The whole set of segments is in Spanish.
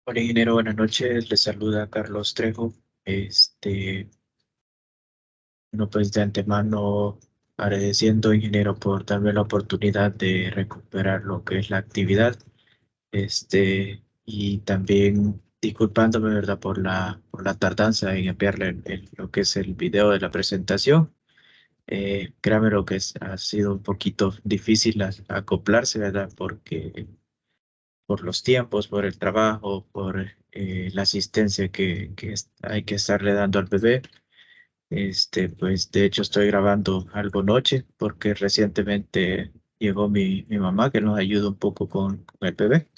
Hola, ingeniero, buenas noches. Le saluda Carlos Trejo. Bueno, pues de antemano agradeciendo, ingeniero, por darme la oportunidad de recuperar lo que es la actividad. Y también disculpándome, ¿verdad?, por la tardanza en enviarle lo que es el video de la presentación. Créame lo que ha sido un poquito difícil acoplarse, ¿verdad? Porque por los tiempos, por el trabajo, por la asistencia que hay que estarle dando al bebé. Pues de hecho estoy grabando algo noche porque recientemente llegó mi mamá que nos ayuda un poco con el bebé.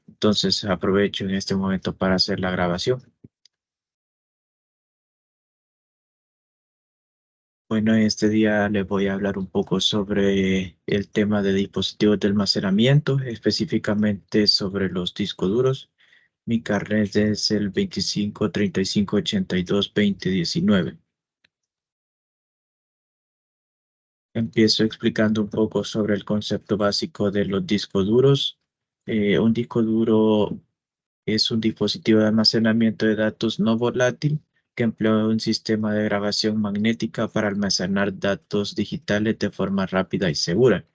Entonces aprovecho en este momento para hacer la grabación. Bueno, este día les voy a hablar un poco sobre el tema de dispositivos de almacenamiento, específicamente sobre los discos duros. Mi carnet es el 25 35 82 20 19. Empiezo explicando un poco sobre el concepto básico de los discos duros. Un disco duro es un dispositivo de almacenamiento de datos no volátil que emplea un sistema de grabación magnética para almacenar datos digitales de forma rápida y segura.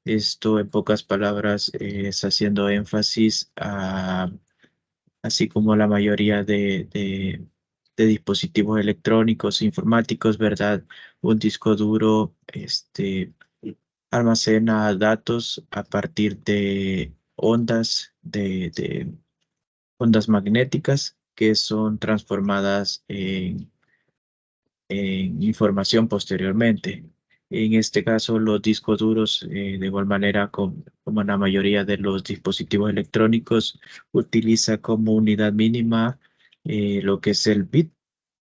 Esto, en pocas palabras, es haciendo énfasis a así como la mayoría de dispositivos electrónicos, informáticos, ¿verdad? Un disco duro, almacena datos a partir de ondas magnéticas que son transformadas en información posteriormente. En este caso, los discos duros, de igual manera como la mayoría de los dispositivos electrónicos, utiliza como unidad mínima lo que es el bit,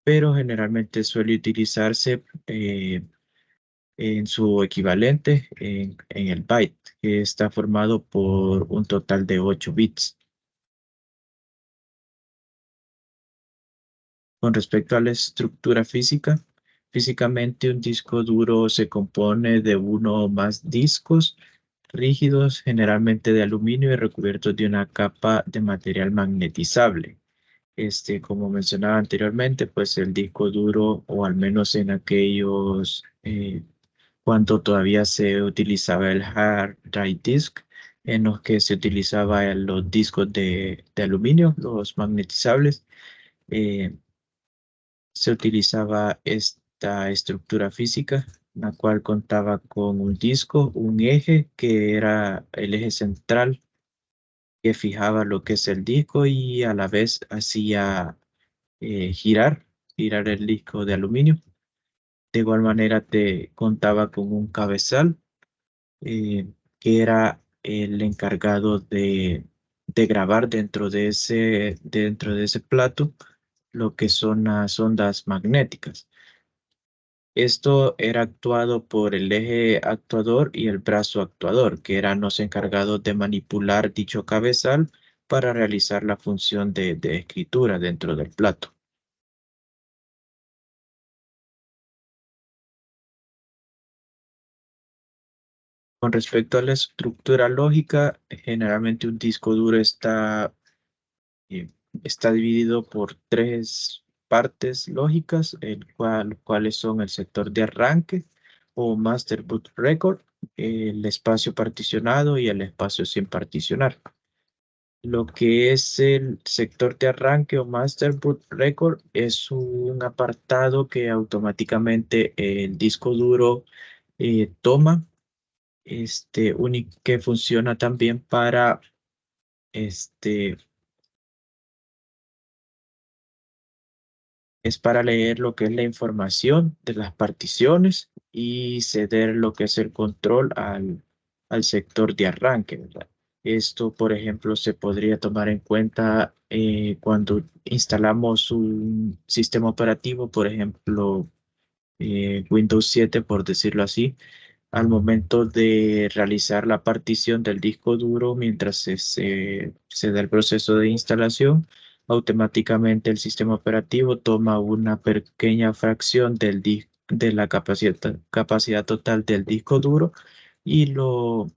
pero generalmente suele utilizarse en su equivalente en el byte, que está formado por un total de 8 bits. Con respecto a la estructura física, físicamente un disco duro se compone de uno o más discos rígidos, generalmente de aluminio y recubiertos de una capa de material magnetizable. Como mencionaba anteriormente, pues el disco duro, o al menos en aquellos, cuando todavía se utilizaba el hard drive disk, en los que se utilizaban los discos de aluminio, los magnetizables. eh, Se utilizaba esta estructura física, la cual contaba con un disco, un eje que era el eje central que fijaba lo que es el disco y a la vez hacía girar el disco de aluminio. De igual manera te contaba con un cabezal que era el encargado de grabar dentro de ese plato lo que son las ondas magnéticas. Esto era actuado por el eje actuador y el brazo actuador, que eran los encargados de manipular dicho cabezal para realizar la función de escritura dentro del plato. Con respecto a la estructura lógica, generalmente un disco duro eh, está dividido por tres partes lógicas, cuáles son el sector de arranque o Master Boot Record, el espacio particionado y el espacio sin particionar. Lo que es el sector de arranque o Master Boot Record es un apartado que automáticamente el disco duro toma, que funciona también para este, es para leer lo que es la información de las particiones y ceder lo que es el control al sector de arranque, ¿verdad? Esto, por ejemplo, se podría tomar en cuenta cuando instalamos un sistema operativo, por ejemplo, Windows 7, por decirlo así. Al momento de realizar la partición del disco duro, mientras se da el proceso de instalación, automáticamente el sistema operativo toma una pequeña fracción de la capacidad total del disco duro y lo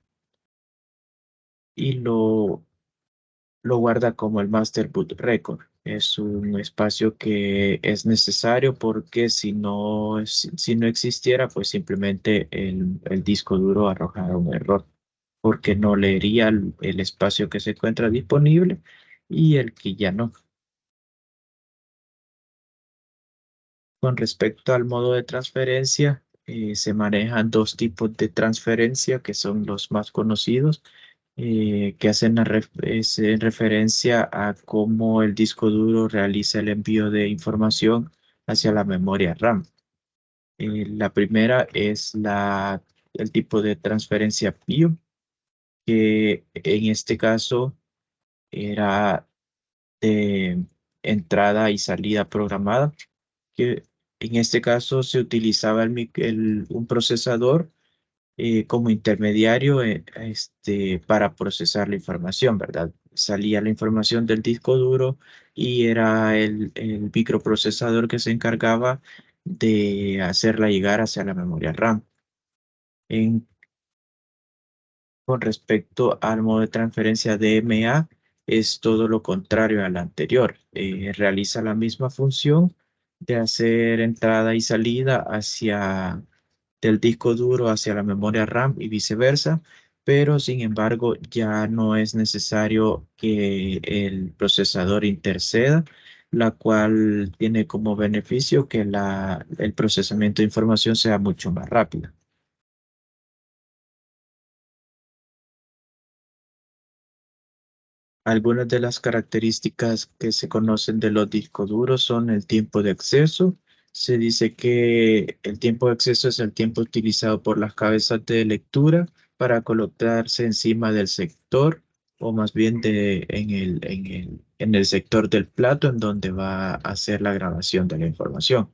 lo guarda como el Master Boot Record. Es un espacio que es necesario porque si no existiera, pues simplemente el disco duro arrojará un error, porque no leería el espacio que se encuentra disponible y el que ya no. Con respecto al modo de transferencia, se manejan dos tipos de transferencia que son los más conocidos, que hacen en referencia a cómo el disco duro realiza el envío de información hacia la memoria RAM. La primera es el tipo de transferencia PIO, que en este caso era de entrada y salida programada, que en este caso se utilizaba un procesador como intermediario para procesar la información, ¿verdad? Salía la información del disco duro y era el microprocesador que se encargaba de hacerla llegar hacia la memoria RAM. En Con respecto al modo de transferencia DMA, es todo lo contrario al anterior. Realiza la misma función de hacer entrada y salida del disco duro hacia la memoria RAM y viceversa, pero sin embargo ya no es necesario que el procesador interceda, la cual tiene como beneficio que el procesamiento de información sea mucho más rápido. Algunas de las características que se conocen de los discos duros son el tiempo de acceso. Se dice que el tiempo de acceso es el tiempo utilizado por las cabezas de lectura para colocarse encima del sector, o más bien en el sector del plato en donde va a hacer la grabación de la información.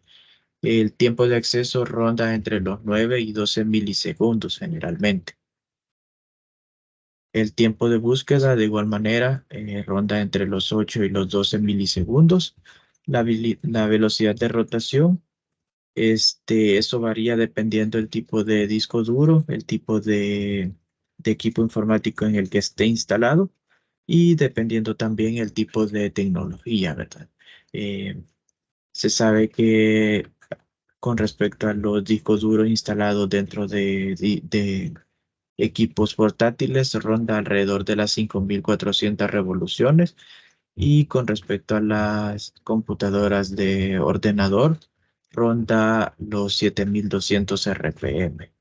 El tiempo de acceso ronda entre los 9 y 12 milisegundos generalmente. El tiempo de búsqueda, de igual manera, ronda entre los 8 y los 12 milisegundos. La velocidad de rotación, eso varía dependiendo del tipo de disco duro, el tipo de equipo informático en el que esté instalado y dependiendo también el tipo de tecnología, ¿verdad? Eh, Se sabe que con respecto a los discos duros instalados dentro de equipos portátiles ronda alrededor de las 5.400 revoluciones y con respecto a las computadoras de ordenador ronda los 7.200 RPM.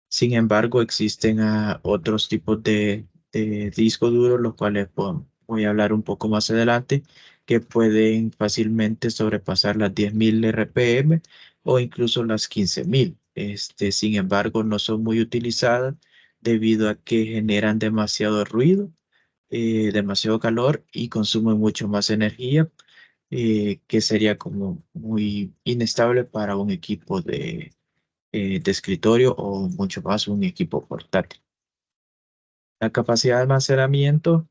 Sin embargo, existen otros tipos de discos duros, los cuales voy a hablar un poco más adelante, que pueden fácilmente sobrepasar las 10.000 RPM o incluso las 15.000. Sin embargo, no son muy utilizadas debido a que generan demasiado ruido, demasiado calor y consumen mucho más energía, que sería como muy inestable para un equipo de escritorio o mucho más un equipo portátil. La capacidad de almacenamiento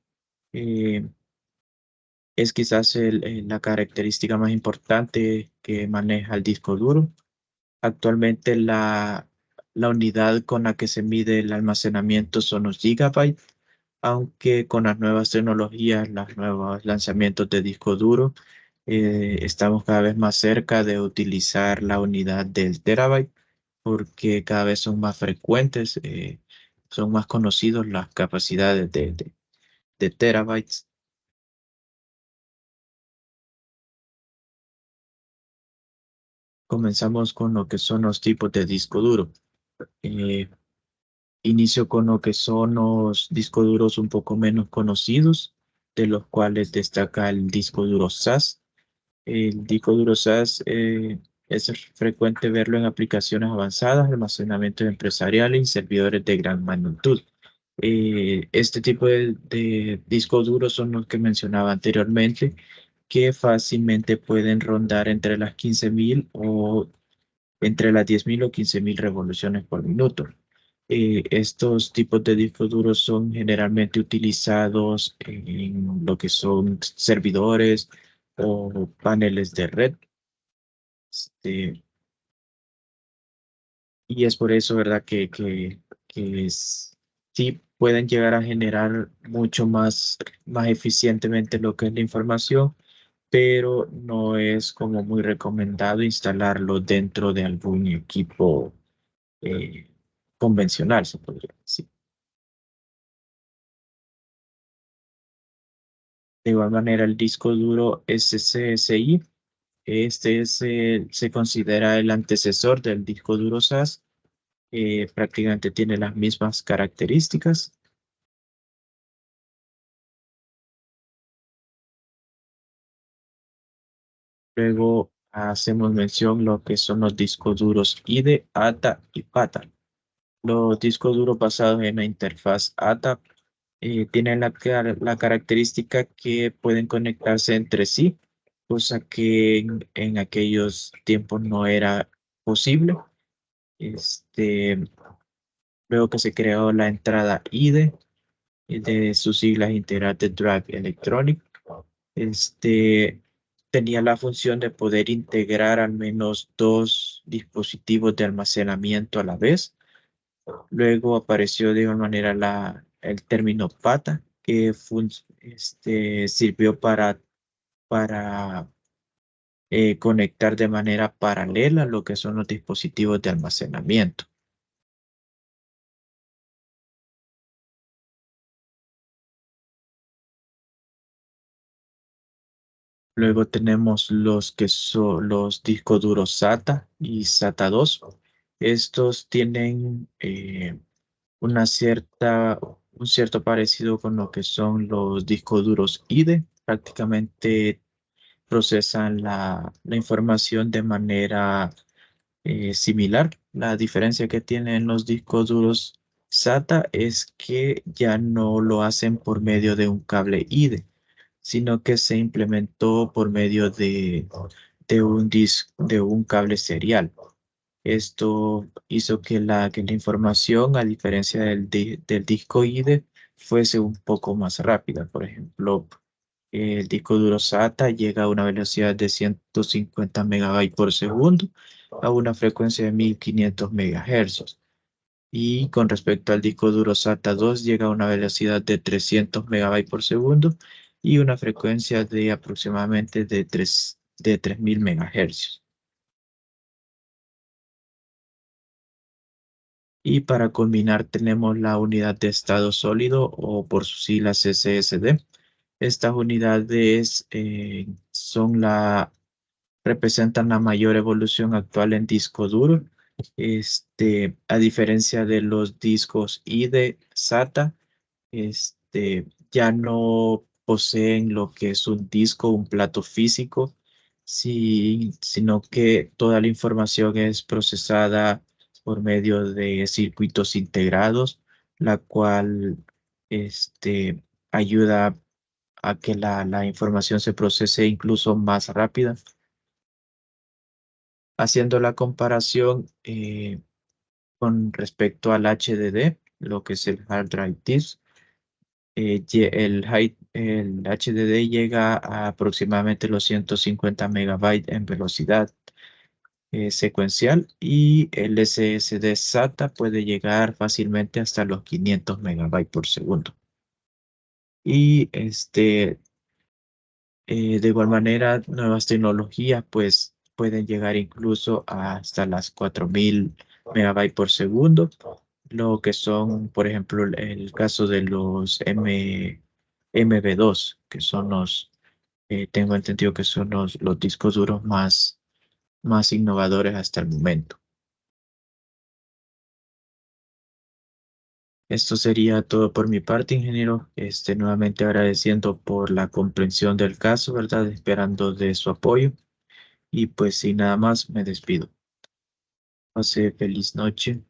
eh, es quizás la característica más importante que maneja el disco duro. Actualmente la unidad con la que se mide el almacenamiento son los gigabytes, aunque con las nuevas tecnologías, los nuevos lanzamientos de disco duro, estamos cada vez más cerca de utilizar la unidad del terabyte, porque cada vez son más frecuentes, son más conocidos las capacidades de terabytes. Comenzamos con lo que son los tipos de disco duro. Eh, Inicio con lo que son los discos duros un poco menos conocidos, de los cuales destaca el disco duro SAS. El disco duro SAS es frecuente verlo en aplicaciones avanzadas, almacenamientos empresariales y servidores de gran magnitud. Este tipo de discos duros son los que mencionaba anteriormente, que fácilmente pueden rondar entre las 15.000 o entre las 10.000 o 15.000 revoluciones por minuto. Estos tipos de discos duros son generalmente utilizados en lo que son servidores o paneles de red. este, y es por eso, ¿verdad? Que es, sí pueden llegar a generar mucho más eficientemente lo que es la información, pero no es como muy recomendado instalarlo dentro de algún equipo eh, convencional, se podría decir. De igual manera, el disco duro SCSI, se considera el antecesor del disco duro SAS, prácticamente tiene las mismas características. Luego hacemos mención lo que son los discos duros IDE, ATA y PATA. Los discos duros basados en la interfaz ATA tienen la característica que pueden conectarse entre sí, cosa que en aquellos tiempos no era posible. Este, luego que se creó la entrada IDE, de sus siglas Interactive Drive Electronic, este, tenía la función de poder integrar al menos dos dispositivos de almacenamiento a la vez. Luego apareció de igual manera el término PATA, que sirvió para conectar de manera paralela lo que son los dispositivos de almacenamiento. Luego tenemos los que son los discos duros SATA y SATA 2. Estos tienen un cierto parecido con lo que son los discos duros IDE. Prácticamente procesan la información de manera similar. La diferencia que tienen los discos duros SATA es que ya no lo hacen por medio de un cable IDE, sino que se implementó por medio de un cable serial. Esto hizo que la información, a diferencia del disco IDE, fuese un poco más rápida. Por ejemplo, el disco duro SATA llega a una velocidad de 150 megabytes por segundo a una frecuencia de 1500 megahercios. Y con respecto al disco duro SATA 2 llega a una velocidad de 300 megabytes por segundo y una frecuencia de aproximadamente de 3000 megahercios. Y para combinar tenemos la unidad de estado sólido o por sus siglas SSD. Estas unidades representan la mayor evolución actual en disco duro. A diferencia de los discos IDE, SATA, ya no poseen lo que es un disco, un plato físico, sino que toda la información es procesada por medio de circuitos integrados, la cual ayuda a que la información se procese incluso más rápida. Haciendo la comparación con respecto al HDD, lo que es el Hard Drive Disk, el HDD llega a aproximadamente los 150 megabytes en velocidad secuencial y el SSD SATA puede llegar fácilmente hasta los 500 megabytes por segundo. Y de igual manera, nuevas tecnologías pues pueden llegar incluso hasta las 4000 megabytes por segundo, lo que son, por ejemplo, el caso de los MB2, que son tengo entendido que son los discos duros más innovadores hasta el momento. Esto sería todo por mi parte, ingeniero. Nuevamente agradeciendo por la comprensión del caso, ¿verdad? Esperando de su apoyo. Y pues sin nada más, me despido. Pase feliz noche.